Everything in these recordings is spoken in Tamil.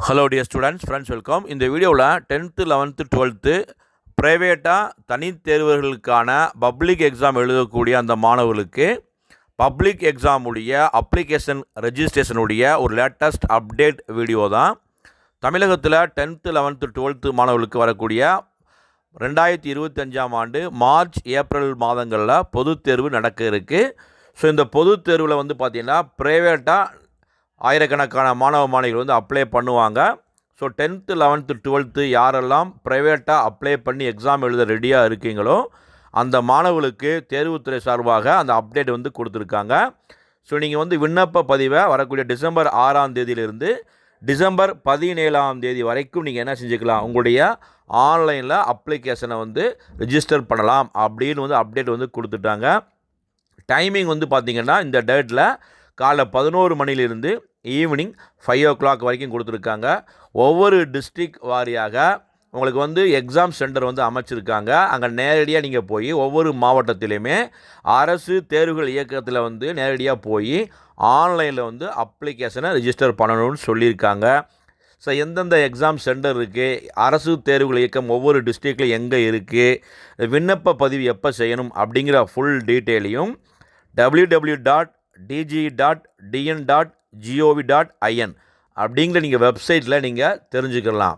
Hello dear students, friends, welcome. இந்த வீடியோவில் 10th 11th 12th ப்ரைவேட்டாக தனித் தேர்வர்களுக்கான பப்ளிக் எக்ஸாம் எழுதக்கூடிய அந்த மாணவர்களுக்கு பப்ளிக் எக்ஸாமுடைய அப்ளிகேஷன் ரெஜிஸ்ட்ரேஷனுடைய ஒரு லேட்டஸ்ட் அப்டேட் வீடியோ தான். தமிழகத்தில் 10th 11th 12th மாணவர்களுக்கு வரக்கூடிய 2025ஆம் ஆண்டு மார்ச் ஏப்ரல் மாதங்களில் பொதுத் தேர்வு நடக்க இருக்குது. ஸோ இந்த பொதுத் தேர்வில் பார்த்திங்கன்னா ப்ரைவேட்டாக ஆயிரக்கணக்கான மாணவிகள் அப்ளை பண்ணுவாங்க. ஸோ 10th 11th 12th யாரெல்லாம் ப்ரைவேட்டாக அப்ளை பண்ணி எக்ஸாம் எழுத ரெடியாக இருக்கீங்களோ அந்த மாணவர்களுக்கு தேர்வுத்துறை சார்பாக அந்த அப்டேட் கொடுத்துருக்காங்க. ஸோ நீங்கள் விண்ணப்ப பதிவை வரக்கூடிய டிசம்பர் 6ஆம் தேதியிலிருந்து டிசம்பர் 17ஆம் தேதி வரைக்கும் நீங்கள் என்ன செஞ்சுக்கலாம், உங்களுடைய ஆன்லைனில் அப்ளிகேஷனை ரிஜிஸ்டர் பண்ணலாம் அப்படின்னு அப்டேட் கொடுத்துட்டாங்க. டைமிங் பார்த்திங்கன்னா இந்த டேட்டில் காலை 11 மணிலிருந்து ஈவினிங் 5 o'clock வரைக்கும் கொடுத்துருக்காங்க. ஒவ்வொரு டிஸ்ட்ரிக்ட் வாரியாக உங்களுக்கு எக்ஸாம் சென்டர் அமைச்சிருக்காங்க. அங்கே நேரடியாக நீங்கள் போய் ஒவ்வொரு மாவட்டத்திலையுமே அரசு தேர்வுகள் இயக்கத்தில் நேரடியாக போய் ஆன்லைனில் அப்ளிகேஷனை ரிஜிஸ்டர் பண்ணணும்னு சொல்லியிருக்காங்க. ஸோ எந்தெந்த எக்ஸாம் சென்டர் இருக்குது, அரசு தேர்வுகள் இயக்கம் ஒவ்வொரு டிஸ்ட்ரிக்டில் எங்கே இருக்குது, விண்ணப்ப பதிவு எப்போ செய்யணும் அப்படிங்கிற ஃபுல் டீட்டெயிலையும் www.dg.dn.gov.in அப்படிங்கிற நீங்கள் வெப்சைட்டில் நீங்கள் தெரிஞ்சுக்கலாம்.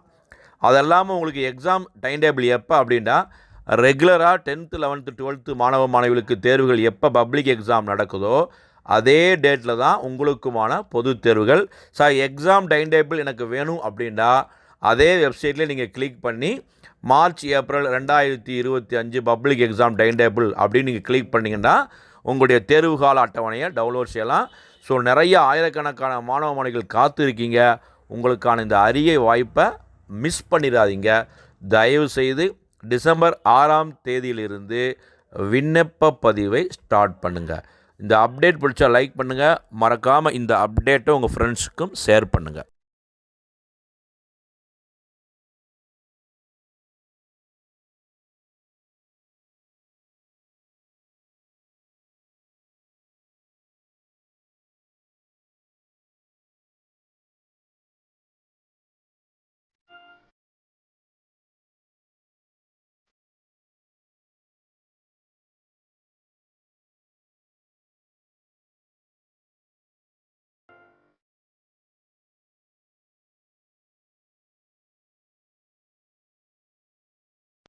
அதெல்லாமல் உங்களுக்கு எக்ஸாம் டைம் டேபிள் எப்போ அப்படின்னா ரெகுலராக 10th 11th 12th மாணவிகளுக்கு தேர்வுகள் எப்போ பப்ளிக் எக்ஸாம் நடக்குதோ அதே டேட்டில் தான் உங்களுக்குமான பொது தேர்வுகள். எக்ஸாம் டைம் டேபிள் எனக்கு வேணும் அப்படின்னா அதே வெப்சைட்டில் நீங்கள் கிளிக் பண்ணி March April 2025 public exam time table அப்படின்னு நீங்கள் கிளிக் பண்ணிங்கன்னா உங்களுடைய தேர்வு கால அட்டவணையை டவுன்லோட் செய்யலாம். ஸோ நிறைய ஆயிரக்கணக்கான மாணவிகள் காத்து இருக்கீங்க. உங்களுக்கான இந்த அரிய வாய்ப்பை மிஸ் பண்ணிடாதீங்க. தயவுசெய்து டிசம்பர் 6ஆம் தேதியிலிருந்து விண்ணப்ப பதிவை ஸ்டார்ட் பண்ணுங்கள். இந்த அப்டேட் பிடிச்சா லைக் பண்ணுங்கள். மறக்காமல் இந்த அப்டேட்டை உங்கள் ஃப்ரெண்ட்ஸுக்கும் ஷேர் பண்ணுங்கள்.